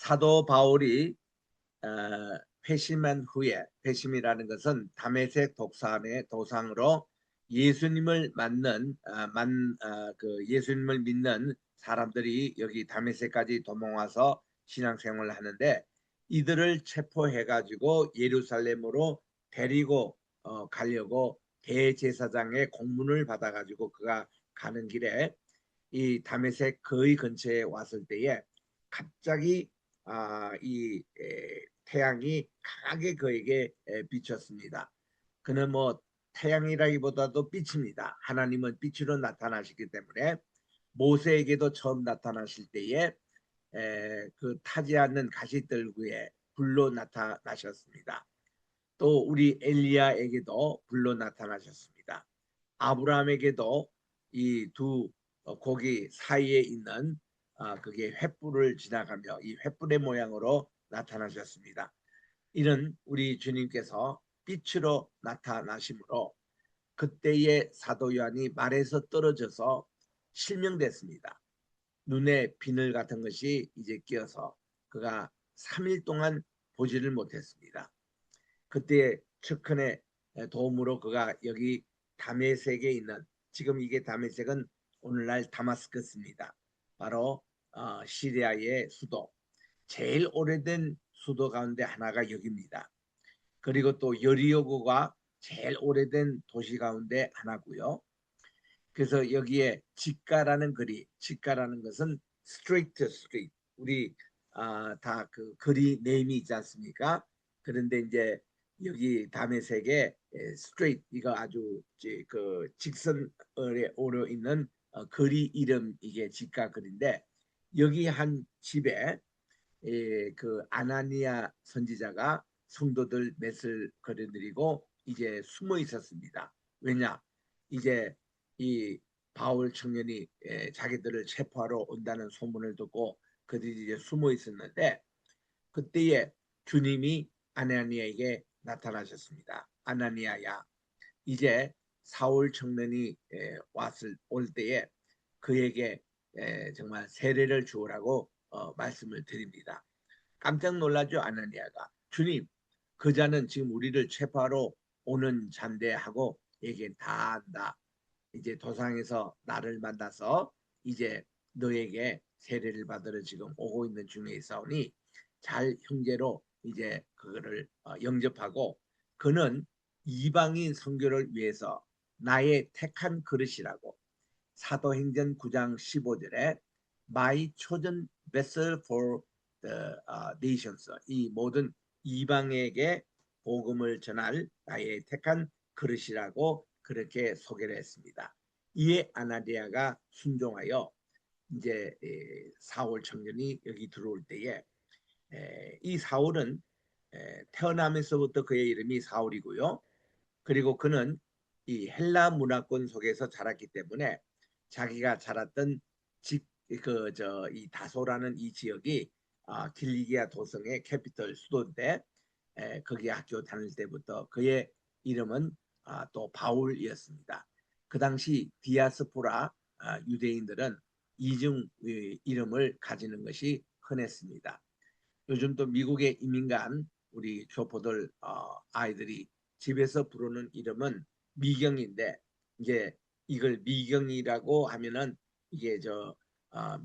사도 바울이 어, 회심한 후에, 회심이라는 것은 다메섹 독산의 도상으로 예수님을 예수님을 믿는 사람들이 여기 다메섹까지 도망와서 신앙생활을 하는데, 이들을 체포해 가지고 예루살렘으로 데리고 가려고 대제사장의 공문을 받아 가지고 그가 가는 길에 이 다메섹 거의 근처에 왔을 때에 갑자기 이 태양이 강하게 그에게 비쳤습니다. 그는 뭐 태양이라기보다도 빛입니다. 하나님은 빛으로 나타나시기 때문에 모세에게도 처음 나타나실 때에 그 타지 않는 가시떨기에 불로 나타나셨습니다. 또 우리 엘리야에게도 불로 나타나셨습니다. 아브라함에게도 이 두 고기 사이에 있는 그게 횃불을 지나가며 이 횃불의 모양으로 나타나셨습니다. 이는 우리 주님께서 빛으로 나타나심으로 그때의 사도 요한이 말에서 떨어져서 실명됐습니다. 눈에 비늘 같은 것이 이제 끼어서 그가 3일 동안 보지를 못했습니다. 그때 측근의 도움으로 그가 여기 다메섹에 있는, 지금 이게 다메섹은 오늘날 다마스커스입니다. 바로 시리아의 수도, 제일 오래된 수도 가운데 하나가 여기입니다. 그리고 또 여리고가 제일 오래된 도시 가운데 하나고요. 그래서 여기에 직가라는 글이, 직가라는 것은 스트레이트 스트리트, 우리 다 그 거리 네임이 있지 않습니까? 그런데 이제 여기 다메섹에 스트레이트, 이거 아주 그 직선에 오려 있는 거리 이름, 이게 직가 글인데, 여기 한 집에 그 아나니아 선지자가 성도들 몇을 거려드리고 이제 숨어 있었습니다. 왜냐? 이제 이 바울 청년이 자기들을 체포하러 온다는 소문을 듣고 그들이 이제 숨어 있었는데, 그때에 주님이 아나니아에게 나타나셨습니다. 아나니아야, 이제 사울 청년이 올 때에 그에게 정말 세례를 주오라고 말씀을 드립니다. 깜짝 놀라죠, 아나니아가. 주님, 그 자는 지금 우리를 체포하러 오는 잔데 하고 얘기 다 한다. 이제 도상에서 나를 만나서 이제 너에게 세례를 받으러 지금 오고 있는 중에 있사오니 잘 형제로 이제 그거를 영접하고, 그는 이방인 선교를 위해서 나의 택한 그릇이라고, 사도행전 9장 15절에 My chosen vessel for the nations, 이 모든 이방에게 복음을 전할 나의 택한 그릇이라고 그렇게 소개를 했습니다. 이에 아나니아가 순종하여 이제 사울 청년이 여기 들어올 때에 이 사울은 태어나면서부터 그의 이름이 사울이고요. 그리고 그는 이 헬라 문화권 속에서 자랐기 때문에 자기가 자랐던 이 다소라는 이 지역이 길리기아 도성의 캐피털 수도인데, 거기 학교 다닐 때부터 그의 이름은 또 바울이었습니다. 그 당시 디아스포라 유대인들은 이중 이름을 가지는 것이 흔했습니다. 요즘 또 미국의 이민 간 우리 교포들 아이들이 집에서 부르는 이름은 미경인데, 이제 이걸 미경이라고 하면은 이게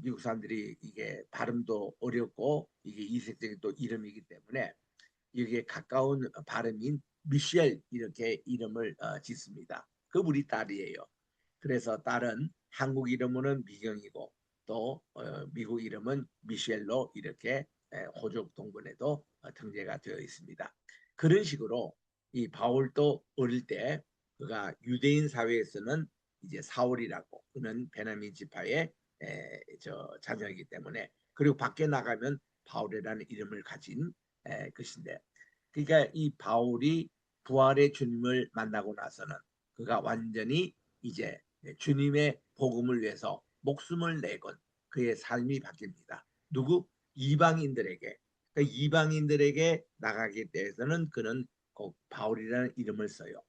미국 사람들이 이게 발음도 어렵고 이게 이색적인 또 이름이기 때문에 여기에 가까운 발음인 미셸, 이렇게 이름을 짓습니다. 그 우리 딸이에요. 그래서 딸은 한국 이름은 미경이고 또 미국 이름은 미셸로 이렇게 호족 동본에도 등재가 되어 있습니다. 그런 식으로 이 바울도 어릴 때 그가 유대인 사회에서는 이제 사울이라고, 그는 베냐민 지파의 자녀이기 때문에, 그리고 밖에 나가면 바울이라는 이름을 가진 것인데, 그러니까 이 바울이 부활의 주님을 만나고 나서는 그가 완전히 이제 주님의 복음을 위해서 목숨을 내건 그의 삶이 바뀝니다. 누구? 이방인들에게. 그러니까 이방인들에게 나가기 위해서는 그는 꼭 바울이라는 이름을 써요.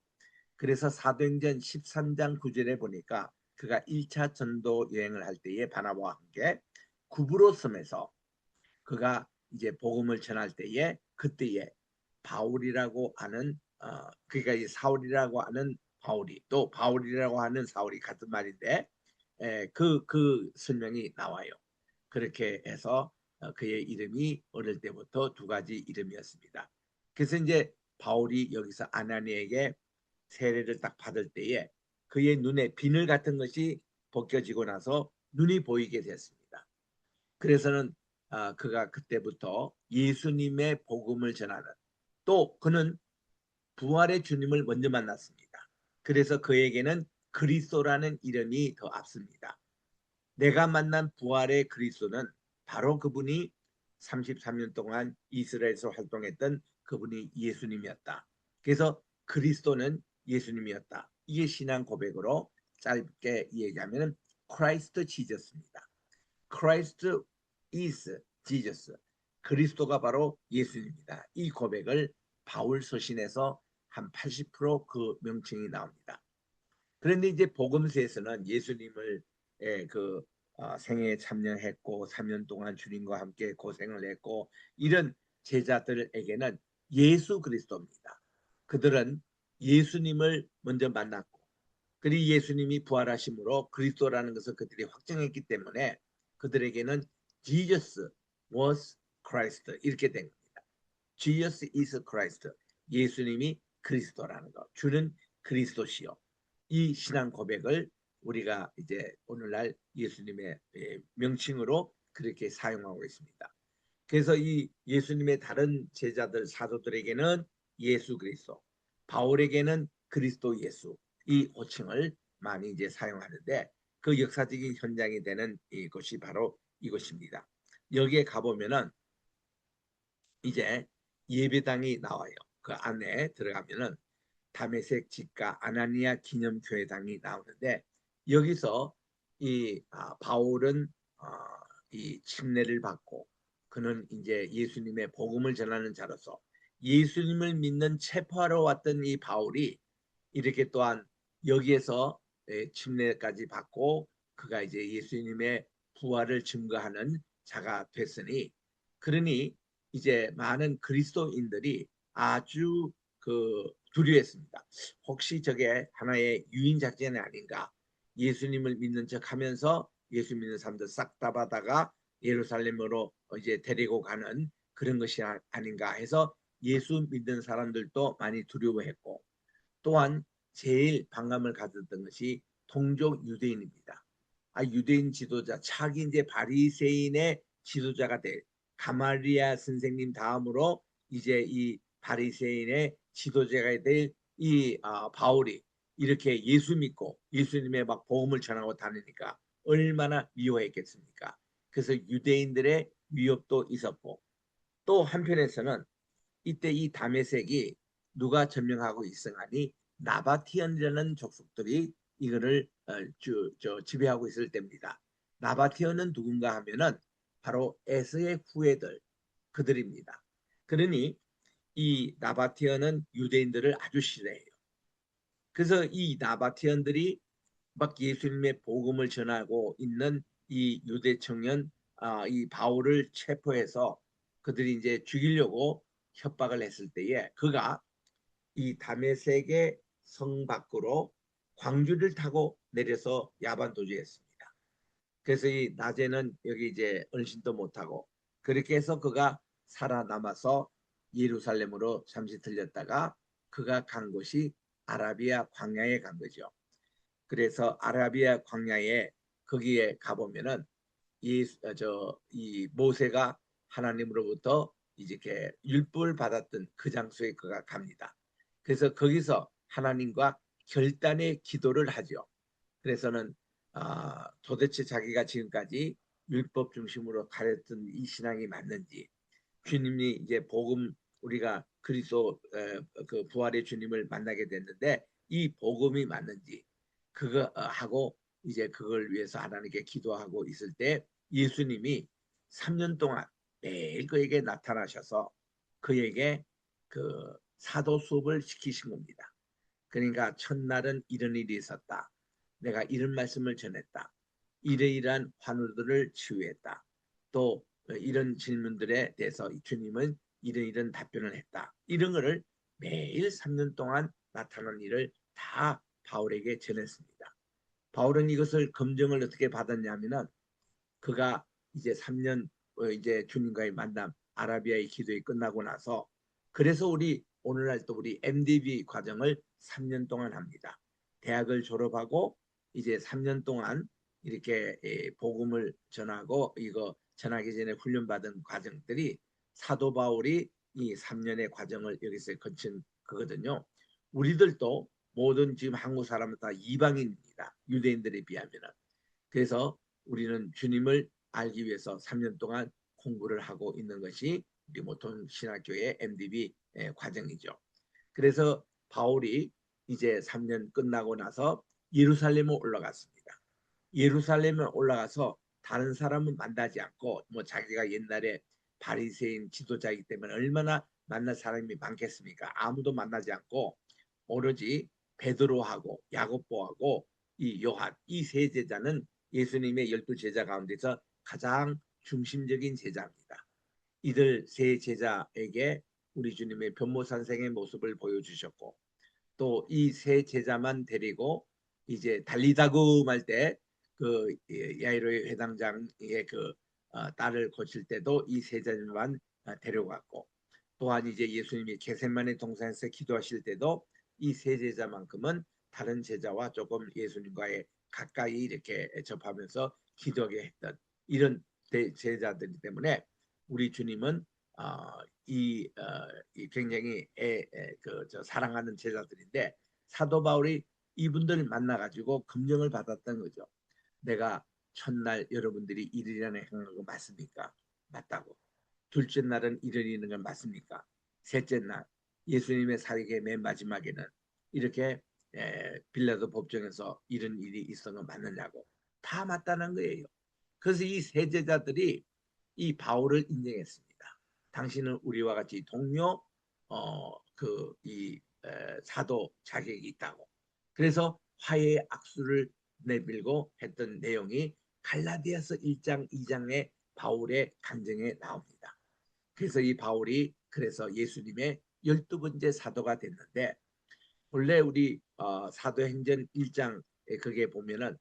그래서 사도행전 13장 9절에 보니까 그가 1차 전도 여행을 할 때에 바나바와 함께 구브로 섬에서 그가 이제 복음을 전할 때에 그때에 바울이라고 하는 그러니까 이 사울이라고 하는 바울이 또 바울이라고 하는 사울이 같은 말인데 그 설명이 나와요. 그렇게 해서 그의 이름이 어릴 때부터 두 가지 이름이었습니다. 그래서 이제 바울이 여기서 아나니에게 세례를 딱 받을 때에 그의 눈에 비늘 같은 것이 벗겨지고 나서 눈이 보이게 됐습니다. 그래서는 그가 그때부터 예수님의 복음을 전하는 또 그는 부활의 주님을 먼저 만났습니다. 그래서 그에게는 그리스도라는 이름이 더 앞섭니다. 내가 만난 부활의 그리스도는 바로 그분이 33년 동안 이스라엘에서 활동했던 그분이 예수님이었다. 그래서 그리스도는 예수님이었다. 이게 신앙 고백으로 짧게 얘기하면 크라이스트 지저스입니다. 크라이스트 is Jesus. 그리스도가 바로 예수님입니다. 이 고백을 바울 서신에서 한 80%그 명칭이 나옵니다. 그런데 이제 복음서에서는 예수님을 그 생애에 참여했고 3년 동안 주님과 함께 고생을 했고 이런 제자들에게는 예수 그리스도입니다. 그들은 예수님을 먼저 만났고 그리고 예수님이 부활하심으로 그리스도라는 것을 그들이 확정했기 때문에 그들에게는 Jesus was Christ 이렇게 된 겁니다. Jesus is Christ. 예수님이 그리스도라는 것. 주는 그리스도시요. 이 신앙 고백을 우리가 이제 오늘날 예수님의 명칭으로 그렇게 사용하고 있습니다. 그래서 이 예수님의 다른 제자들 사도들에게는 예수 그리스도, 바울에게는 그리스도 예수 이 호칭을 많이 이제 사용하는데 그 역사적인 현장이 되는 이것이 바로 이것입니다. 여기에 가보면은 이제 예배당이 나와요. 그 안에 들어가면은 다메섹 집가 아나니아 기념교회당이 나오는데 여기서 이 바울은 이 침례를 받고 그는 이제 예수님의 복음을 전하는 자로서 예수님을 믿는 체포하러 왔던 이 바울이 이렇게 또한 여기에서 침례까지 받고 그가 이제 예수님의 부활을 증거하는 자가 됐으니 그러니 이제 많은 그리스도인들이 아주 그 두려워했습니다. 혹시 저게 하나의 유인 작전이 아닌가? 예수님을 믿는 척하면서 예수 믿는 사람들 싹 다 받아가 예루살렘으로 이제 데리고 가는 그런 것이 아닌가 해서 예수 믿는 사람들도 많이 두려워했고 또한 제일 반감을 가졌던 것이 동족 유대인입니다. 유대인 지도자 차기 이제 바리새인의 지도자가 될 가말리아 선생님 다음으로 이제 이 바리새인의 지도자가 될 이 바울이 이렇게 예수 믿고 예수님의 막 복음을 전하고 다니니까 얼마나 미워했겠습니까? 그래서 유대인들의 위협도 있었고 또 한편에서는 이때 이 다메섹이 누가 점령하고 있으니 나바티언이라는 족속들이 이거를 지배하고 있을 때입니다. 나바티언은 누군가 하면은 바로 에서의 후예들 그들입니다. 그러니 이 나바티언은 유대인들을 아주 싫어해요. 그래서 이 나바티언들이 막 예수님의 복음을 전하고 있는 이 유대 청년 이 바울을 체포해서 그들이 이제 죽이려고 협박을 했을 때에 그가 이 다메섹의 성 밖으로 광주를 타고 내려서 야반 도주했습니다. 그래서 이 낮에는 여기 이제 언신도 못하고 그렇게 해서 그가 살아남아서 예루살렘으로 잠시 들렸다가 그가 간 곳이 아라비아 광야에 간 거죠. 그래서 아라비아 광야에 거기에 가보면은 이 모세가 하나님으로부터 이렇게 율법을 받았던 그 장소에 그가 갑니다. 그래서 거기서 하나님과 결단의 기도를 하죠. 그래서는 도대체 자기가 지금까지 율법 중심으로 가렸던 이 신앙이 맞는지 주님이 이제 복음 우리가 그리스도 그 부활의 주님을 만나게 됐는데 이 복음이 맞는지 그거 하고 이제 그걸 위해서 하나님께 기도하고 있을 때 예수님이 3년 동안 매일 그에게 나타나셔서 그에게 그 사도 수업을 시키신 겁니다. 그러니까 첫날은 이런 일이 있었다. 내가 이런 말씀을 전했다. 이러이러한 환우들을 치유했다. 또 이런 질문들에 대해서 주님은 이런 답변을 했다. 이런 거를 매일 3년 동안 나타난 일을 다 바울에게 전했습니다. 바울은 이것을 검증을 어떻게 받았냐면은 그가 이제 3년 이제 주님과의 만남 아라비아의 기도가 끝나고 나서 그래서 우리 오늘날 또 우리 MDB 과정을 3년 동안 합니다. 대학을 졸업하고 이제 3년 동안 이렇게 복음을 전하고 이거 전하기 전에 훈련받은 과정들이 사도 바울이 이 3년의 과정을 여기서 거친 거거든요. 우리들도 모든 지금 한국 사람은 다 이방인입니다. 유대인들에 비하면은. 그래서 우리는 주님을 알기 위해서 3년 동안 공부를 하고 있는 것이 우리 모통 신학교의 MDB 과정이죠. 그래서 바울이 이제 3년 끝나고 나서 예루살렘에 올라갔습니다. 예루살렘에 올라가서 다른 사람은 만나지 않고 뭐 자기가 옛날에 바리새인 지도자이기 때문에 얼마나 만날 사람이 많겠습니까? 아무도 만나지 않고 오로지 베드로하고 야고보하고 이 요한 이 세 제자는 예수님의 12제자 가운데서 가장 중심적인 제자입니다. 이들 세 제자에게 우리 주님의 변모산생의 모습을 보여주셨고 또 이 세 제자만 데리고 이제 달리다금 할 때 그 야이로의 회당장의 그 딸을 고칠 때도 이 세 제자만 데려갔고 또한 이제 예수님이 게셋마네 동산에서 기도하실 때도 이 세 제자만큼은 다른 제자와 조금 예수님과의 가까이 이렇게 접하면서 기도하게 했던 이런 제자들이기 때문에 우리 주님은 이 굉장히 사랑하는 제자들인데 사도 바울이 이분들을 만나가지고 검증을 받았던 거죠. 내가 첫날 여러분들이 일이라는 행한 맞습니까? 맞다고. 둘째 날은 일어나는 건 맞습니까? 셋째 날 예수님의 사역의 맨 마지막에는 이렇게 빌라도 법정에서 이런 일이 있었던 건 맞느냐고 다 맞다는 거예요. 그래서 이 세 제자들이 이 바울을 인정했습니다. 당신은 우리와 같이 동료 이 사도 자격이 있다고. 그래서 화해의 악수를 내밀고 했던 내용이 갈라디아서 1장 2장의 바울의 간증에 나옵니다. 그래서 이 바울이 그래서 예수님의 12번째 사도가 됐는데 원래 우리 사도행전 1장에 그게 보면은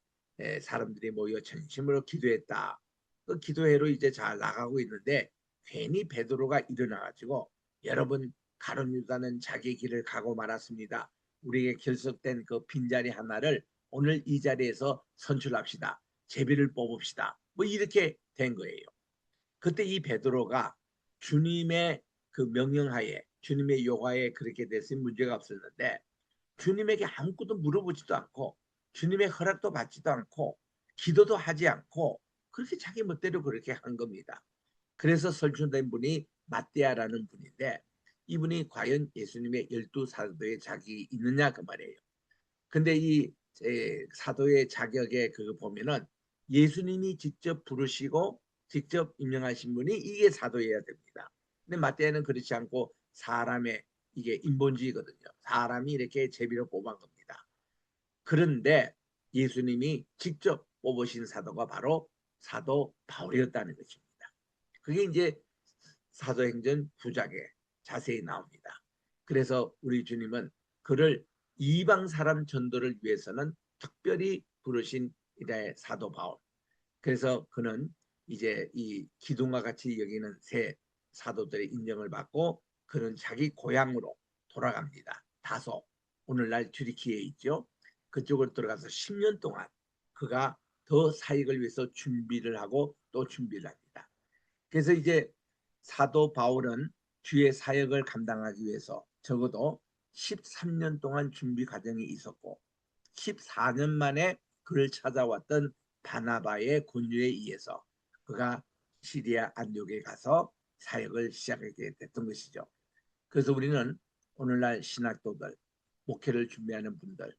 사람들이 모여 전심으로 기도했다. 그 기도회로 이제 잘 나가고 있는데 괜히 베드로가 일어나가지고 여러분 가룟 유다는 자기 길을 가고 말았습니다. 우리에게 결석된 그 빈자리 하나를 오늘 이 자리에서 선출합시다. 제비를 뽑읍시다. 뭐 이렇게 된 거예요. 그때 이 베드로가 주님의 그 명령하에 주님의 요구하에 그렇게 됐으면 문제가 없었는데 주님에게 아무것도 물어보지도 않고 주님의 허락도 받지도 않고 기도도 하지 않고 그렇게 자기 멋대로 그렇게 한 겁니다. 그래서 설춘된 분이 마띠아라는 분인데 이분이 과연 예수님의 12사도의 자격이 있느냐 그 말이에요. 근데 이 사도의 자격에 그거 보면은 예수님이 직접 부르시고 직접 임명하신 분이 이게 사도여야 됩니다. 근데 마태는 그렇지 않고 사람의 이게 인본주의거든요. 사람이 이렇게 제비로 뽑은 겁니다. 그런데 예수님이 직접 뽑으신 사도가 바로 사도 바울이었다는 것입니다. 그게 이제 사도행전 9장에 자세히 나옵니다. 그래서 우리 주님은 그를 이방 사람 전도를 위해서는 특별히 부르신 이다의 사도 바울. 그래서 그는 이제 이 기둥과 같이 여기는 새 사도들의 인정을 받고 그는 자기 고향으로 돌아갑니다. 다소 오늘날 튀르키예에 있죠. 그쪽으로 들어가서 10년 동안 그가 더 사역을 위해서 준비를 하고 또 준비를 합니다. 그래서 이제 사도 바울은 주의 사역을 감당하기 위해서 적어도 13년 동안 준비 과정이 있었고 14년 만에 그를 찾아왔던 바나바의 권유에 의해서 그가 시리아 안디옥에 가서 사역을 시작하게 됐던 것이죠. 그래서 우리는 오늘날 신학도들, 목회를 준비하는 분들,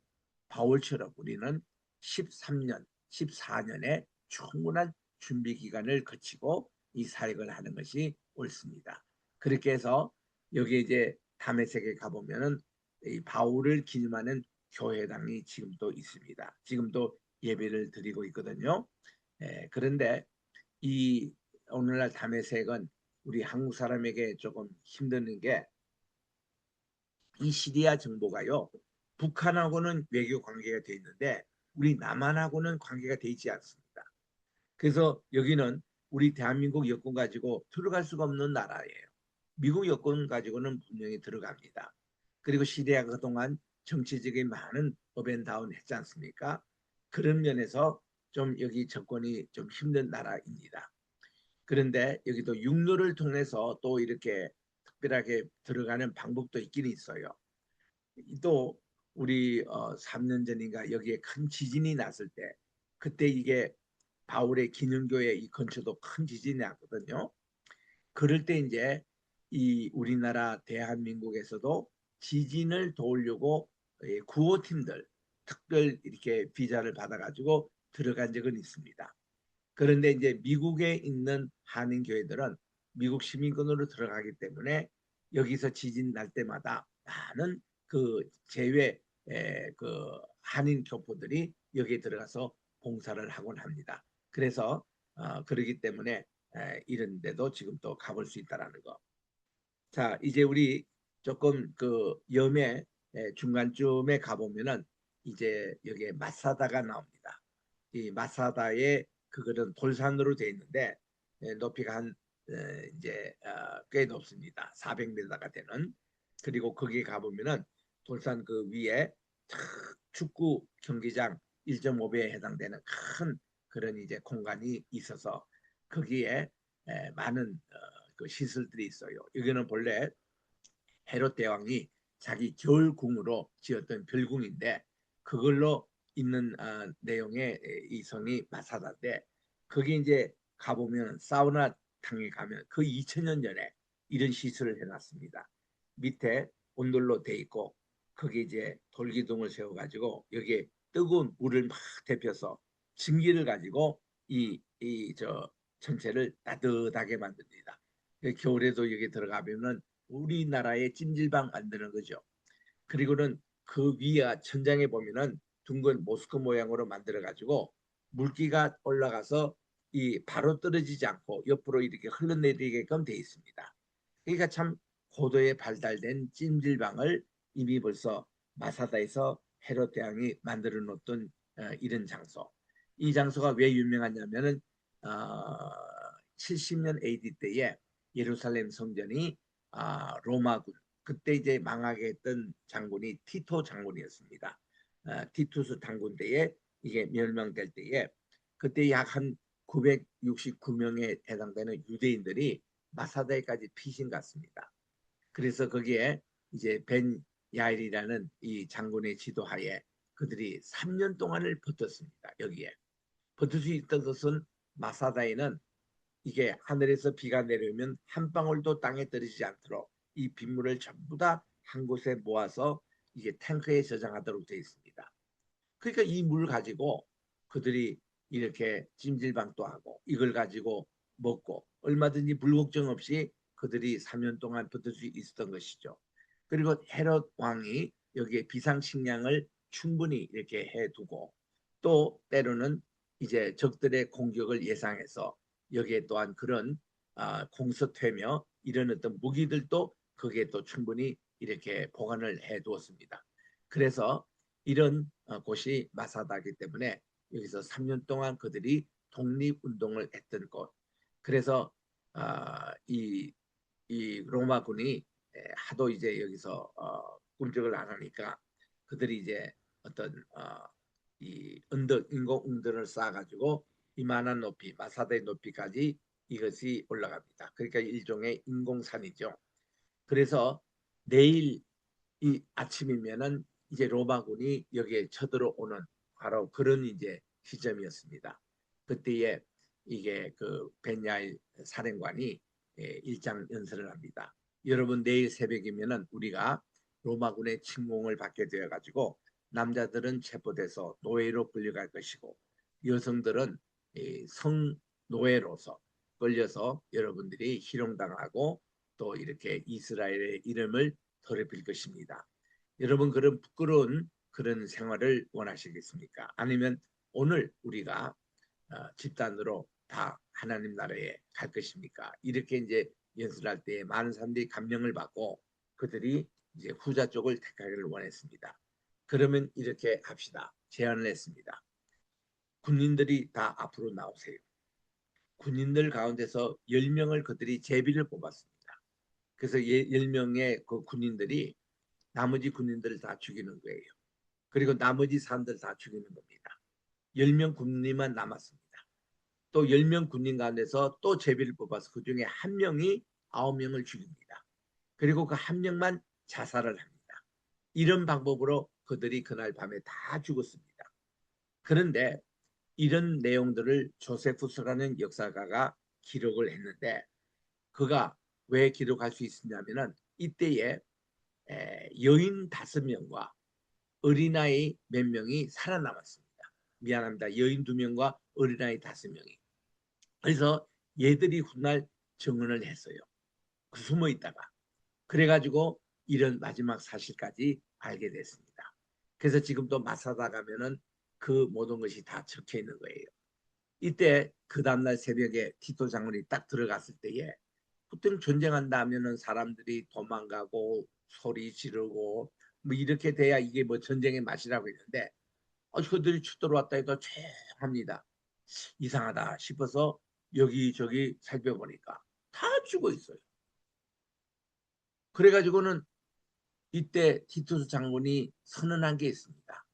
바울처럼 우리는 13년, 14년의 충분한 준비 기간을 거치고 이 사역을 하는 것이 옳습니다. 그렇게 해서 여기 이제 다메섹에 가보면은 이 바울을 기념하는 교회당이 지금도 있습니다. 지금도 예배를 드리고 있거든요. 그런데 이 오늘날 다메섹은 우리 한국 사람에게 조금 힘드는 게 이 시리아 정보가요. 북한하고는 외교 관계가 돼 있는데 우리 남한하고는 관계가 돼 있지 않습니다. 그래서 여기는 우리 대한민국 여권 가지고 들어갈 수가 없는 나라예요. 미국 여권 가지고는 분명히 들어갑니다. 그리고 시리아가 그동안 정치적인 많은 업앤다운 했지 않습니까? 그런 면에서 좀 여기 정권이 좀 힘든 나라입니다. 그런데 여기도 육로를 통해서 또 이렇게 특별하게 들어가는 방법도 있긴 있어요. 또 우리 3년 전인가 여기에 큰 지진이 났을 때 그때 이게 바울의 기능교회 이 근처도 큰 지진이 났거든요. 그럴 때 이제 이 우리나라 대한민국에서도 지진을 도우려고 구호팀들 특별 이렇게 비자를 받아가지고 들어간 적은 있습니다. 그런데 이제 미국에 있는 한인 교회들은 미국 시민권으로 들어가기 때문에 여기서 지진 날 때마다 많은 그 제외 그 한인 교포들이 여기에 들어가서 봉사를 하곤 합니다. 그래서 그러기 때문에 이런 데도 지금 또 가볼 수 있다라는 거. 자, 이제 우리 조금 그 염해 중간쯤에 가보면은 이제 여기에 마사다가 나옵니다. 이 마사다의 그거는 돌산으로 되어 있는데 높이가 한 이제 꽤 높습니다. 400m가 되는. 그리고 거기에 가보면은 돌산 그 위에 축구 경기장 1.5배에 해당되는 큰 그런 이제 공간이 있어서 거기에 많은 그 시설들이 있어요. 여기는 본래 헤롯 대왕이 자기 겨울궁으로 지었던 별궁인데 그걸로 있는 내용의 이 성이 마사다인데 거기 이제 가보면 사우나 탕에 가면 그 2000년 전에 이런 시설을 해놨습니다. 밑에 온돌로 돼 있고 거기 이제 돌기둥을 세워가지고 여기에 뜨거운 물을 막 데펴서 증기를 가지고 이 저 전체를 따뜻하게 만듭니다. 겨울에도 여기 들어가면은 우리나라의 찜질방 만드는 거죠. 그리고는 그 위에 천장에 보면은 둥근 모스크 모양으로 만들어 가지고 물기가 올라가서 이 바로 떨어지지 않고 옆으로 이렇게 흘러내리게끔 돼 있습니다. 그러니까 참 고도에 발달된 찜질방을 이미 벌써 마사다에서 헤롯 대왕이 만들어 놓던 이런 장소. 이 장소가 왜 유명하냐면은 어, 70년 AD 때에 예루살렘 성전이 로마군 그때 이제 망하게 했던 장군이 티토 장군이었습니다. 티투스 장군 때에 이게 멸망될 때에 그때 약 한 969명에 해당되는 유대인들이 마사다에까지 피신 갔습니다. 그래서 거기에 이제 벤 야일이라는 이 장군의 지도하에 그들이 3년 동안을 버텼습니다. 여기에 버틸 수 있던 것은 마사다에는 이게 하늘에서 비가 내려오면 한 방울도 땅에 떨어지지 않도록 이 빗물을 전부 다 한 곳에 모아서 이게 탱크에 저장하도록 되어 있습니다. 그러니까 이 물 가지고 그들이 이렇게 찜질방도 하고 이걸 가지고 먹고 얼마든지 물 걱정 없이 그들이 3년 동안 버틸 수 있었던 것이죠. 그리고 헤롯 왕이 여기에 비상식량을 충분히 이렇게 해두고 또 때로는 이제 적들의 공격을 예상해서 여기에 또한 그런 공습되며 이런 어떤 무기들도 거기에 또 충분히 이렇게 보관을 해두었습니다. 그래서 이런 곳이 마사다이기 때문에 여기서 3년 동안 그들이 독립운동을 했던 곳. 그래서 이 로마군이 하도 이제 여기서 꿈쩍을 안 하니까 그들이 이제 어떤 이 언덕 인공 응들을 쌓아가지고 이만한 높이 마사다의 높이까지 이것이 올라갑니다. 그러니까 일종의 인공산이죠. 그래서 내일 이 아침이면은 이제 로마군이 여기에 쳐들어오는 바로 그런 이제 시점이었습니다. 그때에 이게 그 벤야일 사령관이 일장 연설을 합니다. 여러분 내일 새벽이면은 우리가 로마군의 침공을 받게 되어 가지고 남자들은 체포돼서 노예로 끌려갈 것이고 여성들은 성노예로서 끌려서 여러분들이 희롱당하고 또 이렇게 이스라엘의 이름을 더럽힐 것입니다. 여러분 그런 부끄러운 그런 생활을 원하시겠습니까? 아니면 오늘 우리가 집단으로 다 하나님 나라에 갈 것입니까? 이렇게 이제 연설할 때 많은 사람들이 감명을 받고 그들이 이제 후자 쪽을 택하기를 원했습니다. 그러면 이렇게 합시다. 제안을 했습니다. 군인들이 다 앞으로 나오세요. 군인들 가운데서 10명을 그들이 제비를 뽑았습니다. 그래서 10명의 그 군인들이 나머지 군인들을 다 죽이는 거예요. 그리고 나머지 사람들 다 죽이는 겁니다. 10명 군인만 남았습니다. 또 10명 군인 가운데서 또 제비를 뽑아서 그중에 한 명이 9명을 죽입니다. 그리고 그 한 명만 자살을 합니다. 이런 방법으로 그들이 그날 밤에 다 죽었습니다. 그런데 이런 내용들을 조세푸스라는 역사가가 기록을 했는데 그가 왜 기록할 수 있었냐면은 이때에 여인 5명과 어린아이 몇 명이 살아남았습니다. 미안합니다. 여인 2명과 어린아이 5명이. 그래서 얘들이 훗날 증언을 했어요. 숨어 있다가. 그래가지고 이런 마지막 사실까지 알게 됐습니다. 그래서 지금 또 마사다 가면은 그 모든 것이 다 적혀 있는 거예요. 이때 그 다음날 새벽에 티토 장군이 딱 들어갔을 때에 보통 전쟁한다 하면은 사람들이 도망가고 소리 지르고 뭐 이렇게 돼야 이게 뭐 전쟁의 맛이라고 했는데 그들이 쳐들어왔다 해도 조용합니다. 이상하다 싶어서 여기저기 살펴보니까 다 죽어 있어요. 그래가지고는 이때 티투스 장군이 선언한 게 있습니다.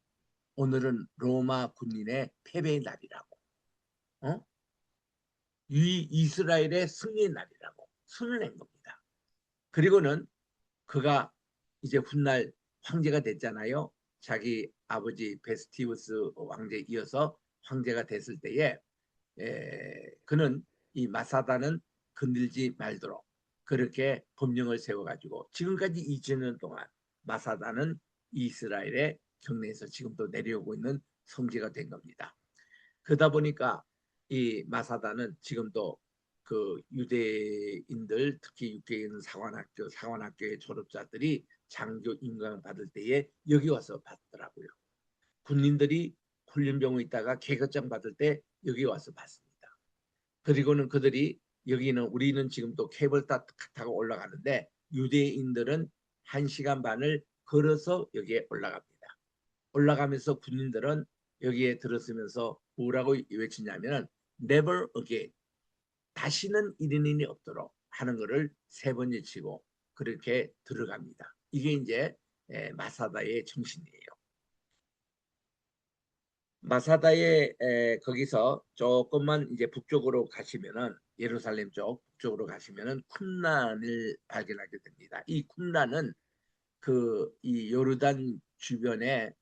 오늘은 로마 군인의 패배의 날이라고. 어? 이스라엘의 승리의 날이라고 선언한 겁니다. 그리고는 그가 이제 훗날 황제가 됐잖아요. 자기 아버지 베스티우스 왕제에 이어서 황제가 됐을 때에 그는 이 마사다는 건들지 말도록 그렇게 법령을 세워가지고 지금까지 2000년 동안 마사다는 이스라엘의 경내에서 지금도 내려오고 있는 성지가 된 겁니다. 그러다 보니까 이 마사다는 지금도 그 유대인들 특히 육계인 사관학교의 졸업자들이 장교 임관을 받을 때에 여기 와서 받더라고요. 군인들이 훈련병에 있다가 계급장 받을 때 여기 와서 받습니다. 그리고는 그들이 여기는 우리는 지금 또 케이블 타고 올라가는데 유대인들은 1시간 반을 걸어서 여기에 올라갑니다. 올라가면서 군인들은 여기에 들었으면서 뭐라고 외치냐면 never again 다시는 이런 일이 없도록 하는 것을 3번 외치고 그렇게 들어갑니다. 이게 이제 마사다의 정신이에요. 마사다의 거기서 조금만 이제 북쪽으로 가시면은 예루살렘 쪽 북쪽으로 가시면은 쿰란을 발견하게 됩니다. 이 쿰란은 그 이 요르단 주변의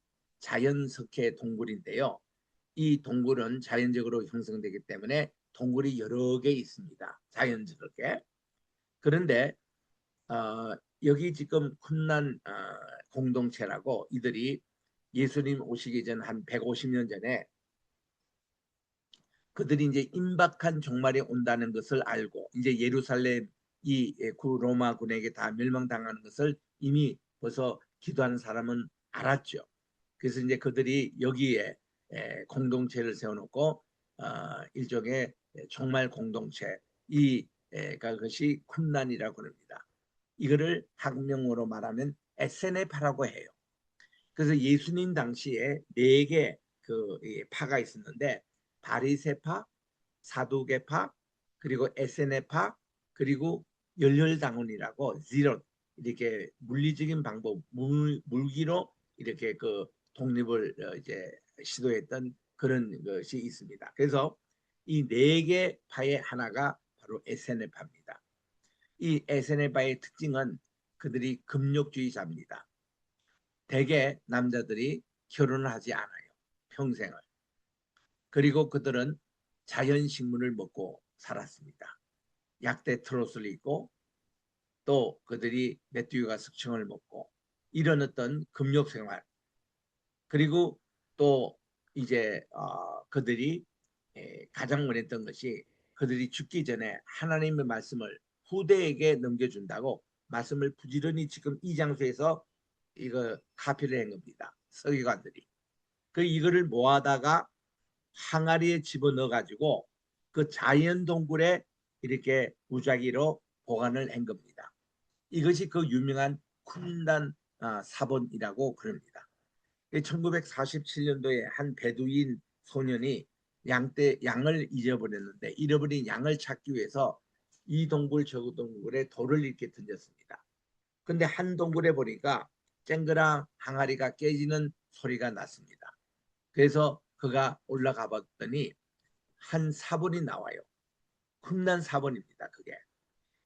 자연석회 동굴인데요. 이 동굴은 자연적으로 형성되기 때문에 동굴이 여러 개 있습니다. 자연스럽게. 그런데 어, 여기 지금 쿰란 공동체라고 이들이 예수님 오시기 전 한 150년 전에 그들이 이제 임박한 종말이 온다는 것을 알고 이제 예루살렘 이 로마 군에게 다 멸망당하는 것을 이미 벌써 기도하는 사람은 알았죠. 그래서 이제 그들이 여기에 공동체를 세워놓고 일종의 종말 공동체 그것이 쿰란이라고 합니다. 이거를 학명으로 말하면 에세네파라고 해요. 그래서 예수님 당시에 4개 그 파가 있었는데 바리새파, 사두개파, 그리고 에세네파, 그리고 열혈당원이라고 지론 이렇게 물리적인 방법 물기로 이렇게 그 독립을 이제 시도했던 그런 것이 있습니다. 그래서 이 4개 파의 하나가 바로 에세네파입니다. 이 에세네파의 특징은 그들이 금욕주의자입니다. 대개 남자들이 결혼을 하지 않아요. 평생을. 그리고 그들은 자연식물을 먹고 살았습니다. 약대 트롯을 입고 또 그들이 메뚜기가 석청을 먹고 이런 어떤 금욕생활 그리고 또 이제 그들이 가장 원했던 것이 그들이 죽기 전에 하나님의 말씀을 후대에게 넘겨준다고 말씀을 부지런히 지금 이 장소에서 이거 카피를 한 겁니다. 서기관들이. 이거를 모아다가 항아리에 집어넣어 가지고 그 자연 동굴에 이렇게 무작위로 보관을 한 겁니다. 이것이 그 유명한 쿰란 사본이라고 그럽니다. 1947년도에 한 베두인 소년이 양을 잊어버렸는데 잃어버린 양을 찾기 위해서 이 동굴 저 동굴에 돌을 이렇게 던졌습니다. 근데 한 동굴에 보니까 쨍그랑 항아리가 깨지는 소리가 났습니다. 그래서 그가 올라가 봤더니 한 사본이 나와요. 쿰란 사본입니다.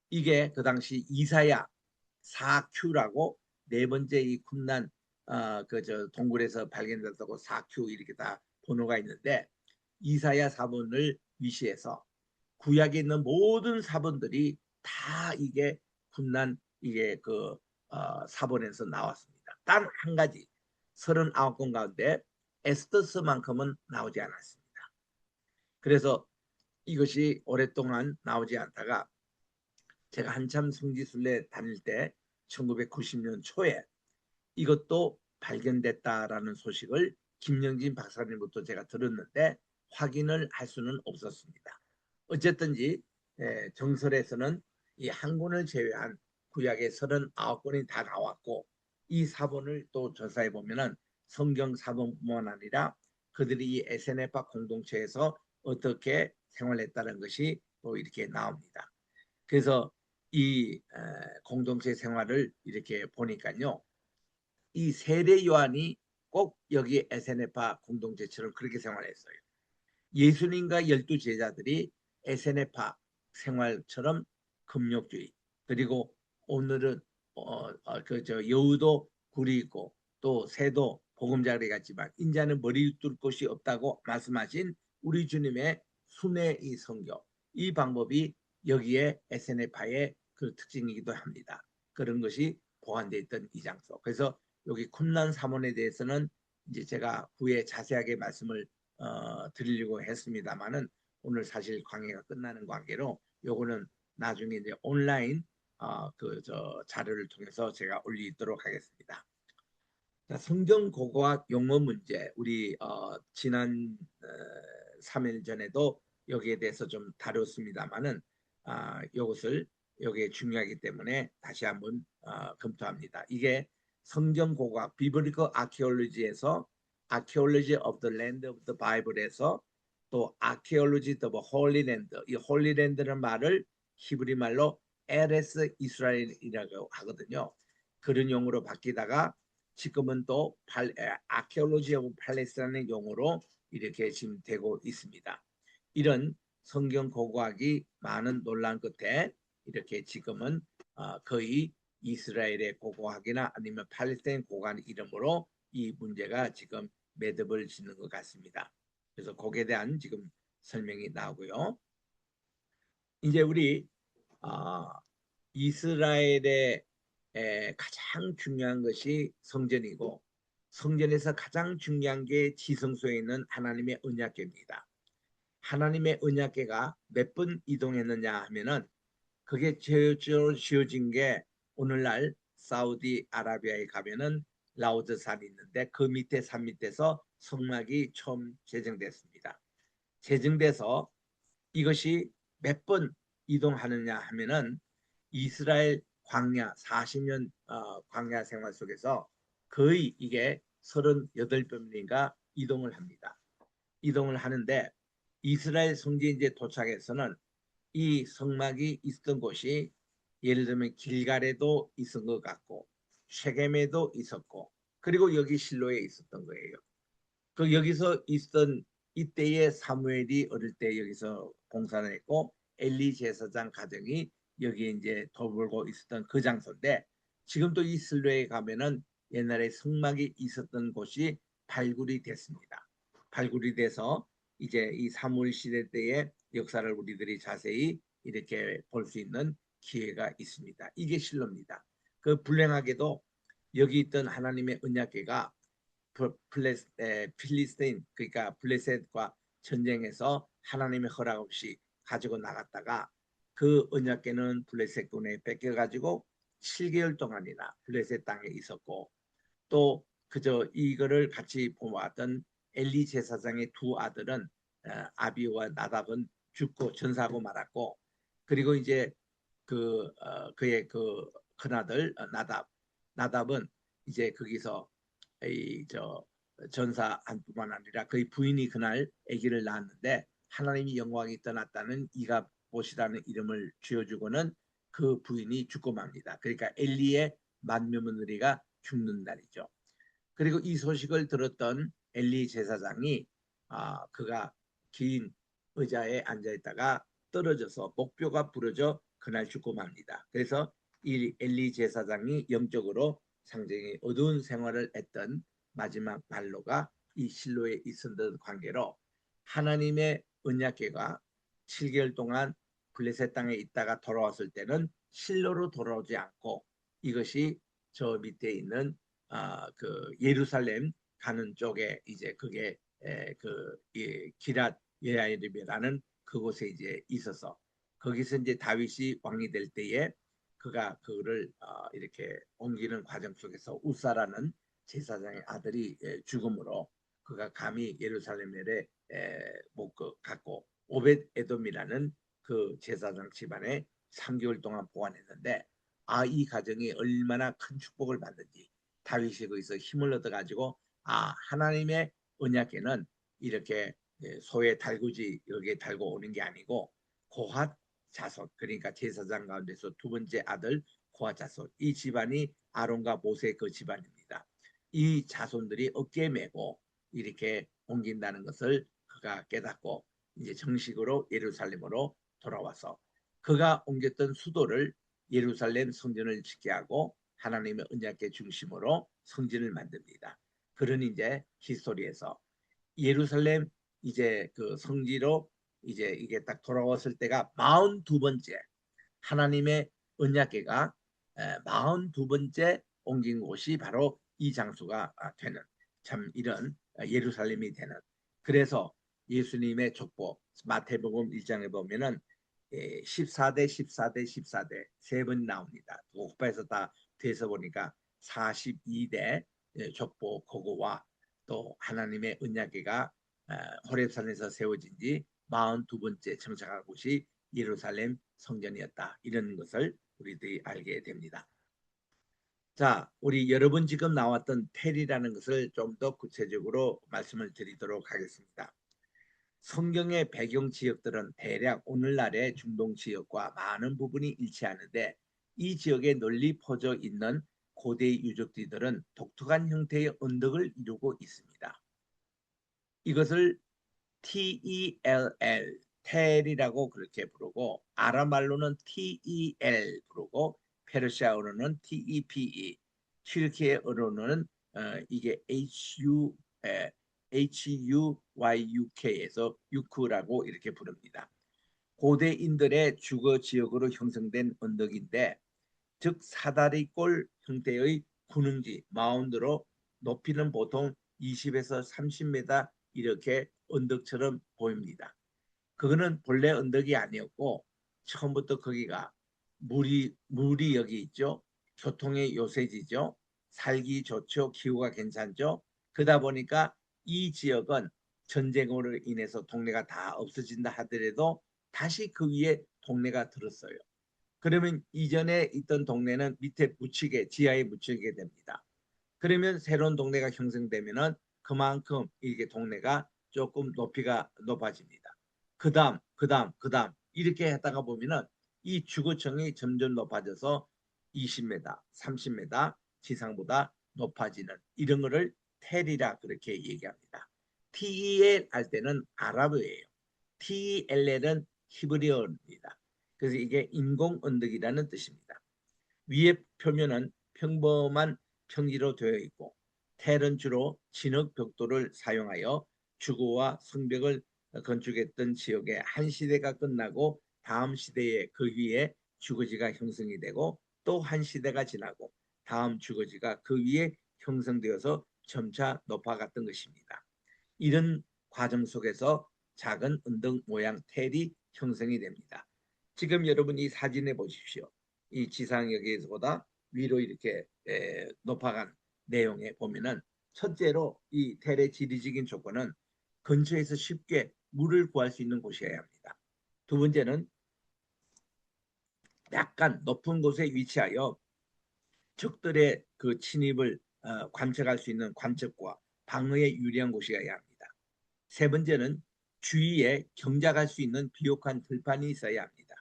이게 그 당시 이사야 4Q라고 네 번째 이 쿰란 그저 동굴에서 발견됐다고 4Q 이렇게 다 번호가 있는데 이사야 사본을 위시해서 구약에 있는 모든 사본들이 다 이게 쿰란 이게 사본에서 나왔습니다. 단 한 가지 39권 가운데 에스더스만큼은 나오지 않았습니다. 그래서 이것이 오랫동안 나오지 않다가 제가 한참 성지순례 다닐 때 1990년 초에 이것도 발견됐다라는 소식을 김영진 박사님부터 제가 들었는데 확인을 할 수는 없었습니다. 어쨌든지 정설에서는 이 한 권을 제외한 구약의 39권이 다 나왔고 이 사본을 또 조사해 보면은 성경 사본뿐만 아니라 그들이 이 에세네파 공동체에서 어떻게 생활했다는 것이 또 이렇게 나옵니다. 그래서 이 공동체 생활을 이렇게 보니까요. 이 세례 요한이 꼭 여기 에세네파 공동체처럼 그렇게 생활했어요. 예수님과 12 제자들이 에세네파 생활처럼 금욕주의 그리고 오늘은 여우도 굴이 있고 또 새도 보금자리 같지만 인자는 머리 뚫 곳이 없다고 말씀하신 우리 주님의 순회 이 성경 이 방법이 여기에 에세네파의 그 특징이기도 합니다. 그런 것이 보완되어 있던 이 장소. 그래서 여기 쿰란 사문에 대해서는 이제 제가 후에 자세하게 말씀을 드리려고 했습니다만은 오늘 사실 강의가 끝나는 관계로 요거는 나중에 이제 온라인 자료를 통해서 제가 올리도록 하겠습니다. 자, 성경 고고학 용어 문제 우리 지난 3일 전에도 여기에 대해서 좀 다뤘습니다만은 이것을 여기에 중요하기 때문에 다시 한번 검토합니다. 이게 성경 고고학 비블리컬 아키올로지에서 Archaeology of the Land of the Bible에서 또 Archaeology of the Holy Land 이 Holy Land라는 말을 히브리 말로 에레스 이스라엘이라고 하거든요. 그런 용어로 바뀌다가 지금은 또 Archaeology of Palestine라는 용어로 이렇게 지금 되고 있습니다. 이런 성경 고고학이 많은 논란 끝에 이렇게 지금은 거의 이스라엘의 고고학이나 아니면 팔레스타인 고고학 이름으로 이 문제가 지금 매듭을 짓는 것 같습니다. 그래서 거기에 대한 지금 설명이 나오고요. 이제 우리 이스라엘의 가장 중요한 것이 성전이고 성전에서 가장 중요한 게 지성소에 있는 하나님의 언약궤입니다. 하나님의 언약궤가 몇 번 이동했느냐 하면은 그게 지어진 게 오늘날 사우디아라비아에 가면은 라우드산이 있는데 그 밑에 산 밑에서 성막이 처음 제정됐습니다. 제정돼서 이것이 몇 번 이동하느냐 하면은 이스라엘 광야 40년 광야 생활 속에서 거의 이게 38번인가 이동을 합니다. 이동을 하는데 이스라엘 성지에 이제 도착해서는 이 성막이 있었던 곳이 예를 들면 길갈에도 있었던 것 같고 쉐겜에도 있었고 그리고 여기 실로에 있었던 거예요. 그 여기서 있던 이때의 사무엘이 어릴 때 여기서 봉사를 했고 엘리 제사장 가정이 여기 이제 더불고 있었던 그 장소인데 지금도 이 실로에 가면은 옛날에 성막이 있었던 곳이 발굴이 됐습니다. 발굴이 돼서 이제 이 사무엘 시대 때의 역사를 우리들이 자세히 이렇게 볼 수 있는 기회가 있습니다. 이게 실로입니다. 그 불행하게도 여기 있던 하나님의 언약궤가 필리스틴 그러니까 블레셋과 전쟁에서 하나님의 허락 없이 가지고 나갔다가 그 언약궤는 블레셋군에 뺏겨가지고 7개월 동안이나 블레셋 땅에 있었고 또 그저 이거를 같이 보았던 엘리 제사장의 두 아들은 아비와 나답은 죽고 전사하고 말았고, 그리고 이제 그의 그 큰아들 나답은 이제 거기서 이저 전사한 뿐만 아니라 그의 부인이 그날 아기를 낳았는데 하나님이 영광이 떠났다는 이갑옷이라는 이름을 지어주고는 그 부인이 죽고 맙니다. 그러니까 엘리의 맏며느리가 죽는 날이죠. 그리고 이 소식을 들었던 엘리 제사장이 그가 긴 의자에 앉아 있다가 떨어져서 목뼈가 부러져 그날 죽고 맙니다. 그래서 이 엘리 제사장이 영적으로 상당히 어두운 생활을 했던 마지막 난로가 이 실로에 있었던 관계로 하나님의 언약궤가 7개월 동안 블레셋 땅에 있다가 돌아왔을 때는 실로로 돌아오지 않고 이것이 저 밑에 있는 그 예루살렘 가는 쪽에 이제 그게 기랏 예야림이라는 그곳에 이제 있어서 거기서 이제 다윗이 왕이 될 때에 그가 그거를 이렇게 옮기는 과정 속에서 우사라는 제사장의 아들이 죽음으로 그가 감히 예루살렘에 못 갔고 오벳 에돔이라는 그 제사장 집안에 3개월 동안 보관했는데 이 가정이 얼마나 큰 축복을 받는지 다윗이 거기서 힘을 얻어가지고 하나님의 언약궤는 이렇게 소의 달구지 여기에 달고 오는 게 아니고 고핫 자손 그러니까 제사장 가운데서 두 번째 아들 고핫 자손 이 집안이 아론과 모세 그 집안입니다. 이 자손들이 어깨에 메고 이렇게 옮긴다는 것을 그가 깨닫고 이제 정식으로 예루살렘으로 돌아와서 그가 옮겼던 수도를 예루살렘 성전을 짓게 하고 하나님의 언약궤 중심으로 성전을 만듭니다. 그런 이제 히스토리에서 예루살렘 이제 그 성지로 이제 이게 딱 돌아왔을 때가 42번째 하나님의 언약궤가 42번째 옮긴 곳이 바로 이 장소가 되는 참 이런 예루살렘이 되는 그래서 예수님의 족보 마태복음 1장에 보면은 14대 14대 14대 세 번 나옵니다. 곱해서 다 돼서 보니까 42대 족보 고고와 또 하나님의 언약궤가 호렙산에서 세워진 지 42번째 정착한 곳이 예루살렘 성전이었다. 이런 것을 우리들이 알게 됩니다. 자, 우리 여러분 지금 나왔던 텔이라는 것을 좀 더 구체적으로 말씀을 드리도록 하겠습니다. 성경의 배경 지역들은 대략 오늘날의 중동 지역과 많은 부분이 일치하는데 이 지역에 널리 퍼져 있는 고대 유적지들은 독특한 형태의 언덕을 이루고 있습니다. 이것을 TELL, 텔이라고 그렇게 부르고 아람말로는 TEL 부르고 페르시아어로는 TEPE, 튀르키예어로는 이게 HUYUK에서 유크라고 이렇게 부릅니다. 고대인들의 주거 지역으로 형성된 언덕인데 즉 사다리꼴 형태의 군흥지 마운드로 높이는 보통 20에서 30m 이렇게 언덕처럼 보입니다. 그거는 본래 언덕이 아니었고 처음부터 거기가 물이 여기 있죠. 교통의 요새지죠. 살기 좋죠. 기후가 괜찮죠. 그러다 보니까 이 지역은 전쟁으로 인해서 동네가 다 없어진다 하더라도 다시 그 위에 동네가 들었어요. 그러면 이전에 있던 동네는 밑에 묻히게 지하에 묻히게 됩니다. 그러면 새로운 동네가 형성되면은 그만큼 이게 동네가 조금 높이가 높아집니다. 그다음 이렇게 하다가 보면은 이 주거층이 점점 높아져서 20m, 30m 지상보다 높아지는 이런 거를 텔이라 그렇게 얘기합니다. TEL 할 때는 아랍어예요. TELL은 히브리어입니다. 그래서 이게 인공 언덕이라는 뜻입니다. 위의 표면은 평범한 평지로 되어 있고 텔은 주로 진흙 벽돌을 사용하여 주거와 성벽을 건축했던 지역의 한 시대가 끝나고 다음 시대에 그 위에 주거지가 형성이 되고 또 한 시대가 지나고 다음 주거지가 그 위에 형성되어서 점차 높아갔던 것입니다. 이런 과정 속에서 작은 언덕 모양 텔이 형성이 됩니다. 지금 여러분이 사진에 보십시오. 이 지상역에서보다 위로 이렇게 높아간 내용에 보면은 첫째로 이 텔의 지리적인 조건은 근처에서 쉽게 물을 구할 수 있는 곳이어야 합니다. 두 번째는 약간 높은 곳에 위치하여 적들의 그 침입을 관측할 수 있는 관측과 방어에 유리한 곳이어야 합니다. 세 번째는 주위에 경작할 수 있는 비옥한 들판이 있어야 합니다.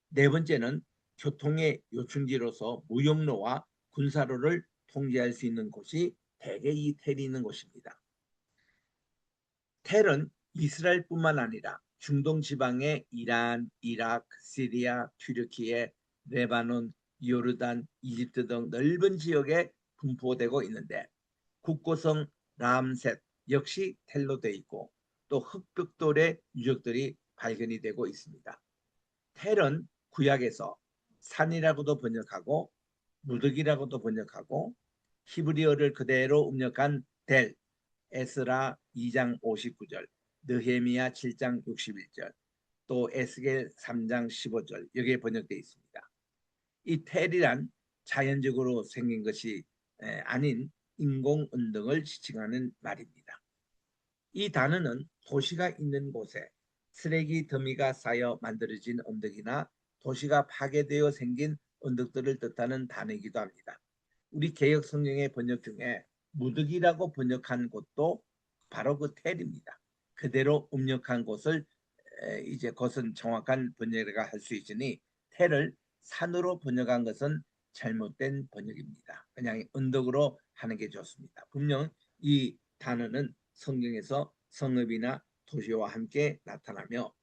네 번째는 교통의 요충지로서 무역로와 군사로를 통제할 수 있는 곳이 대개 이 텔이 있는 곳입니다. 텔은 이스라엘뿐만 아니라 중동 지방의 이란, 이라크, 시리아, 튀르키예, 레바논, 요르단, 이집트 등 넓은 지역에 분포되고 있는데 국고성 람셋 역시 텔로 되어 있고 또 흑벽돌의 유적들이 발견이 되고 있습니다. 텔은 구약에서 산이라고도 번역하고 무더기라고도 번역하고 히브리어를 그대로 음력한 델, 에스라 2장 59절, 느헤미야 7장 61절, 또 에스겔 3장 15절 여기에 번역되어 있습니다. 이 텔이란 자연적으로 생긴 것이 아닌 인공 언덕을 지칭하는 말입니다. 이 단어는 도시가 있는 곳에 쓰레기 더미가 쌓여 만들어진 언덕이나 도시가 파괴되어 생긴 언덕들을 뜻하는 단어이기도 합니다. 우리 개역 성경의 번역 중에 무더기라고 번역한 곳도 바로 그 텔입니다. 그대로 음력한 곳을 이제 그것은 정확한 번역을 할 수 있으니 텔을 산으로 번역한 것은 잘못된 번역입니다. 그냥 언덕으로 하는 게 좋습니다. 분명 이 단어는 성경에서 성읍이나 도시와 함께 나타나며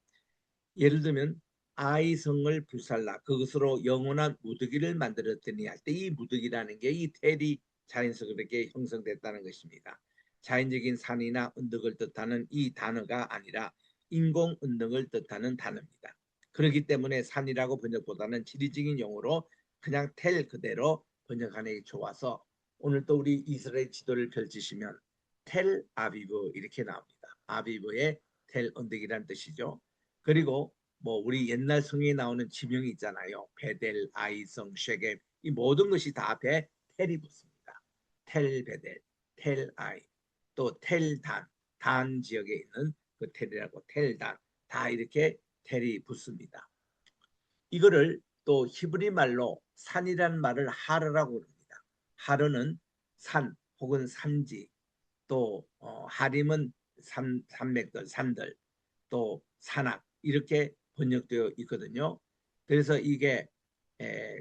예를 들면 아이성을 불살라 그것으로 영원한 무더기를 만들었더니 할 때 이 무더기라는 게 이 텔이 자연스럽게 형성됐다는 것입니다. 자연적인 산이나 언덕을 뜻하는 이 단어가 아니라 인공 언덕을 뜻하는 단어입니다. 그렇기 때문에 산이라고 번역보다는 지리적인 용어로 그냥 텔 그대로 번역하는 게 좋아서 오늘 또 우리 이스라엘 지도를 펼치시면 텔 아비브 이렇게 나옵니다. 아비브의 텔 언덕이란 뜻이죠. 그리고 뭐 우리 옛날 성에 나오는 지명이 있잖아요. 베델, 아이성, 쉐겜 이 모든 것이 다 앞에 텔이 붙습니다. 텔 베델, 텔 아이, 또 텔단, 단 지역에 있는 그 텔이라고 텔단 다 이렇게 텔이 붙습니다. 이거를 또 히브리 말로 산이라는 말을 하르라고 합니다. 하르는 산 혹은 산지, 또 하림은 산맥들, 산들, 또 산악 이렇게 번역되어 있거든요. 그래서 이게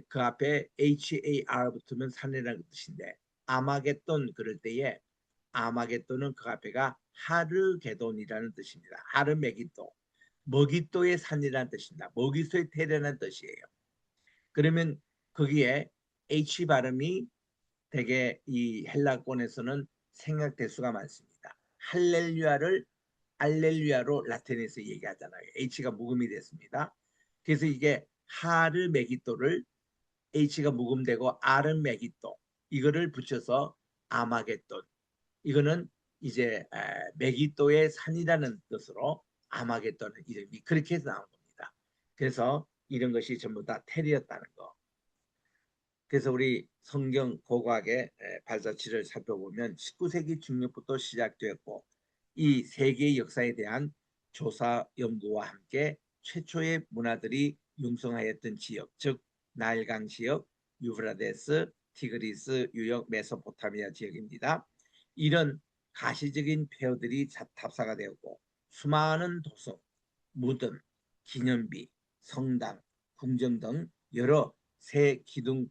그 앞에 HAR 붙으면 산이라는 뜻인데 아마겟돈 그럴 때에 아마겟돈은 그 앞에가 하르게돈이라는 뜻입니다. 하르메기도 머기또의 산이라는 뜻입니다. 머기또의 태라는 뜻이에요. 그러면 거기에 H 발음이 되게 이 헬라권에서는 생략될 수가 많습니다. 할렐루야를 알렐루야로 라틴에서 얘기하잖아요. H가 묵음이 됐습니다. 그래서 이게 하르 메기또를 H가 묵음되고 R은 메기또 이거를 붙여서 아마겟돈 이거는 이제 메기또의 산이라는 뜻으로 아마겟돈은 이름이 그렇게 해서 나온 겁니다. 그래서 이런 것이 전부 다 텔이었다는 거. 그래서 우리 성경 고고학의 발자취를 살펴보면 19세기 중葉부터 시작되었고 이 세계의 역사에 대한 조사 연구와 함께 최초의 문화들이 융성하였던 지역, 즉 나일강 지역, 유브라데스, 티그리스, 유역, 메소포타미아 지역입니다. 이런 가시적인 폐허들이 답사가 되었고 수많은 도서, 무덤, 기념비, 성당, 궁정 등 여러 새 기둥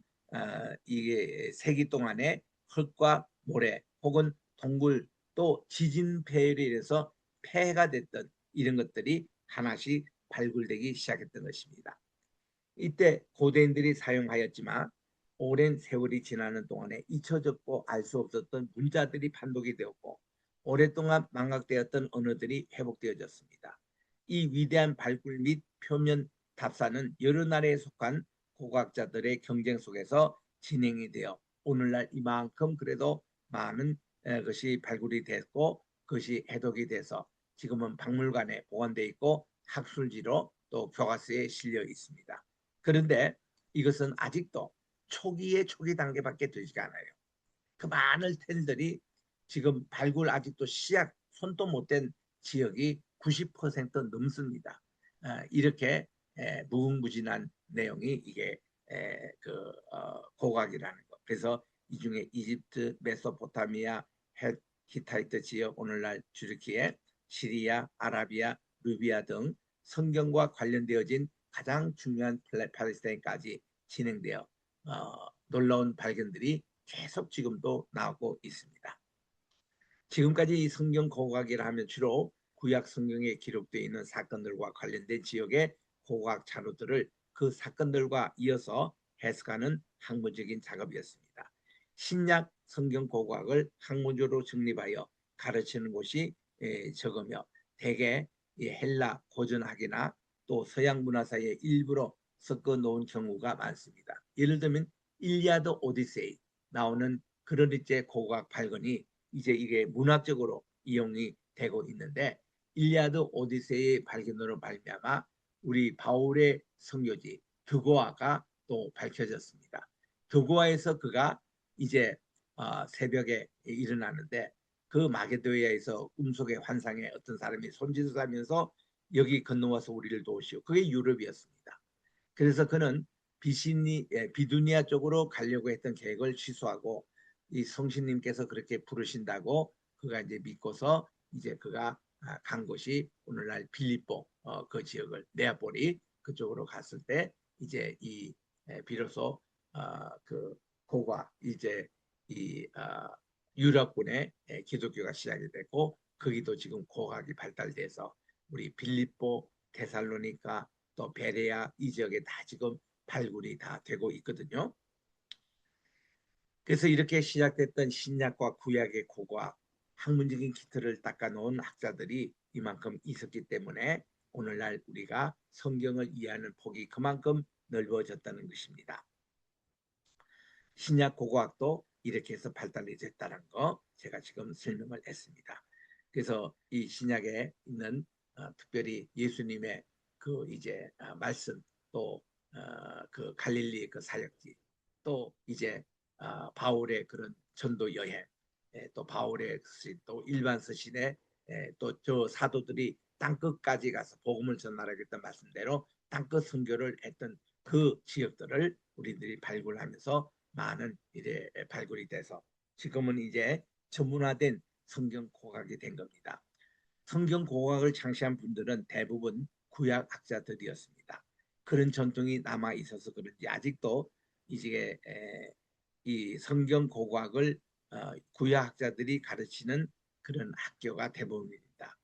이게 세기 동안에 흙과 모래 혹은 동굴 또 지진 폐열에 의해서 폐해가 됐던 이런 것들이 하나씩 발굴되기 시작했던 것입니다. 이때 고대인들이 사용하였지만 오랜 세월이 지나는 동안에 잊혀졌고 알 수 없었던 문자들이 판독이 되었고 오랫동안 망각되었던 언어들이 회복되어졌습니다. 이 위대한 발굴 및 표면 답사는 여러 나라에 속한 고고학자들의 경쟁 속에서 진행이 되어 오늘날 이만큼 그래도 많은 것이 발굴이 됐고 그것이 해독이 돼서 지금은 박물관에 보관되어 있고 학술지로 또 교과서에 실려 있습니다. 그런데 이것은 아직도 초기의 초기 단계밖에 되지 않아요. 그 많은 텔들이 지금 발굴 아직도 시작 손도 못 댄 지역이 90% 넘습니다. 이렇게 무궁무진한 내용이 이게 고각이라는 거. 그래서 이 중에 이집트, 메소포타미아, 히타이트 지역, 오늘날 튀르키예, 시리아, 아라비아, 루비아 등 성경과 관련되어진 가장 중요한 팔레스타인까지 진행되어 놀라운 발견들이 계속 지금도 나오고 있습니다. 지금까지 이 성경 고고학이라 하면 주로 구약 성경에 기록되어 있는 사건들과 관련된 지역의 고고학 자료들을 그 사건들과 이어서 해석하는 학문적인 작업이었습니다. 신약 성경 고고학을 학문적으로 정립하여 가르치는 곳이 적으며 대개 헬라 고전학이나 또 서양 문화사에 일부러 섞어 놓은 경우가 많습니다. 예를 들면 일리아드 오디세이 나오는 그러니째 고고학 발견이 이제 이게 문학적으로 이용이 되고 있는데 일리아드 오디세이의 발견으로 말미암아 우리 바울의 선교지 드고아가 또 밝혀졌습니다. 드고아에서 그가 이제 새벽에 일어나는데 그 마게도니아에서 꿈속의 환상에 어떤 사람이 손짓을 하면서 여기 건너와서 우리를 도우시오. 그게 유럽이었습니다. 그래서 그는 비두니아 쪽으로 가려고 했던 계획을 취소하고 이 성신님께서 그렇게 부르신다고 그가 이제 믿고서 이제 그가 간 곳이 오늘날 빌립보 그 지역을 네아폴리 그쪽으로 갔을 때 이제 이 비로소 그 고가 이제 이 유럽군의 기독교가 시작이 됐고 거기도 지금 고각이 발달돼서 우리 빌립보, 데살로니가 또 베레아 이 지역에 다 지금 발굴이 다 되고 있거든요. 그래서 이렇게 시작됐던 신약과 구약의 고고학 학문적인 기틀을 닦아놓은 학자들이 이만큼 있었기 때문에 오늘날 우리가 성경을 이해하는 폭이 그만큼 넓어졌다는 것입니다. 신약 고고학도 이렇게 해서 발달이 됐다는 거 제가 지금 설명을 했습니다. 그래서 이 신약에 있는 특별히 예수님의 그 이제 말씀 또 그 갈릴리 그 사역지 또 이제 바울의 그런 전도 여행 또 바울의 또 일반 서신에 또 저 사도들이 땅끝까지 가서 복음을 전하라겠던 말씀대로 땅끝 선교를 했던 그 지역들을 우리들이 발굴하면서 많은 일에 발굴이 돼서 지금은 이제 전문화된 성경 고각이 된 겁니다. 성경 고각을 창시한 분들은 대부분 구약 학자들이었습니다. 그런 전통이 남아 있어서 그런지 아직도 이제 이 성경 고각을 구약 학자들이 가르치는 그런 학교가 대부분입니다.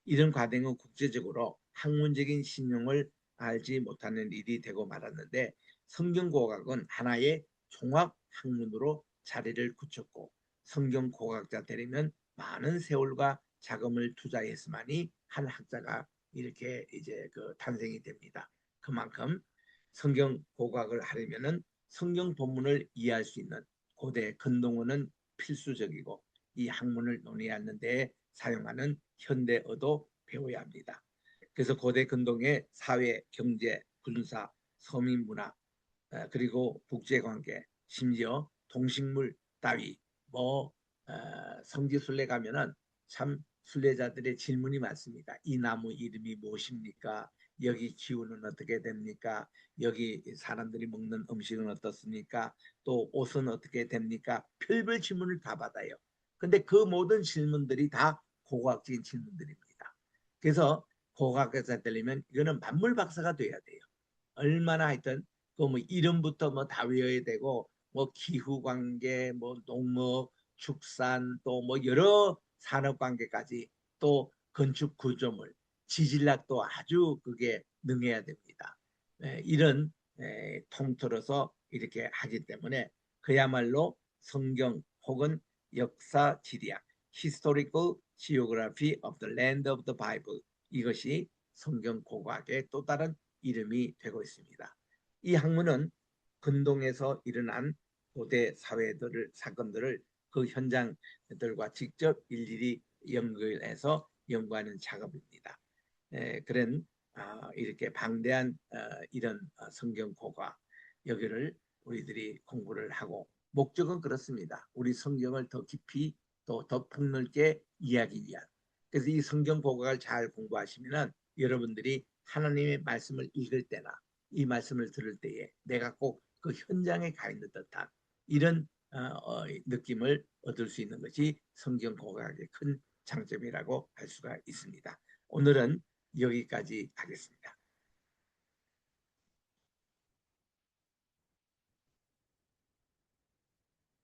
이런 과정은 국제적으로 학문적인 신용을 알지 못하는 일이 되고 말았는데 성경 고각은 하나의 종합 학문으로 자리를 굳혔고 성경 고각자 되려면 많은 세월과 자금을 투자했으만이 한 학자가 이렇게 이제 그 탄생이 됩니다. 그만큼 성경 고각을 하려면은 성경 본문을 이해할 수 있는 고대 근동어는 필수적이고 이 학문을 논의하는 데 사용하는 현대어도 배워야 합니다. 그래서 고대 근동의 사회, 경제, 군사, 서민문화 그리고 국제관계 심지어 동식물 따위 뭐 성지순례 가면은 참 순례자들의 질문이 많습니다. 이 나무 이름이 무엇입니까? 여기 기후는 어떻게 됩니까? 여기 사람들이 먹는 음식은 어떻습니까? 또 옷은 어떻게 됩니까? 별별 질문을 다 받아요. 근데 그 모든 질문들이 다 고고학적인 질문들입니다. 그래서 고고학자 되려면 이거는 만물 박사가 돼야 돼요. 얼마나 하여튼 그 뭐 이름부터 뭐 다 외워야 되고 뭐 기후 관계, 뭐 농업, 축산 또 뭐 여러 산업 관계까지 또 건축 구조물, 지질학도 아주 그게 능해야 됩니다. 이런 통틀어서 이렇게 하기 때문에 그야말로 성경 혹은 역사 지리학, Historical Geography of the Land of the Bible 이것이 성경 고고학의 또 다른 이름이 되고 있습니다. 이 학문은 근동에서 일어난 고대 사회들을 사건들을 그 현장들과 직접 일일이 연결해서 연구하는 작업입니다. 그런 이렇게 방대한 이런 성경 고고학 여기를 우리들이 공부를 하고 목적은 그렇습니다. 우리 성경을 더 깊이 또 더 폭넓게 이해하기 위한. 그래서 이 성경 고고학을 잘 공부하시면은 여러분들이 하나님의 말씀을 읽을 때나 이 말씀을 들을 때에 내가 꼭 그 현장에 가 있는 듯한 이런 느낌을 얻을 수 있는 것이 성경 공학의 큰 장점이라고 할 수가 있습니다. 오늘은 여기까지 하겠습니다.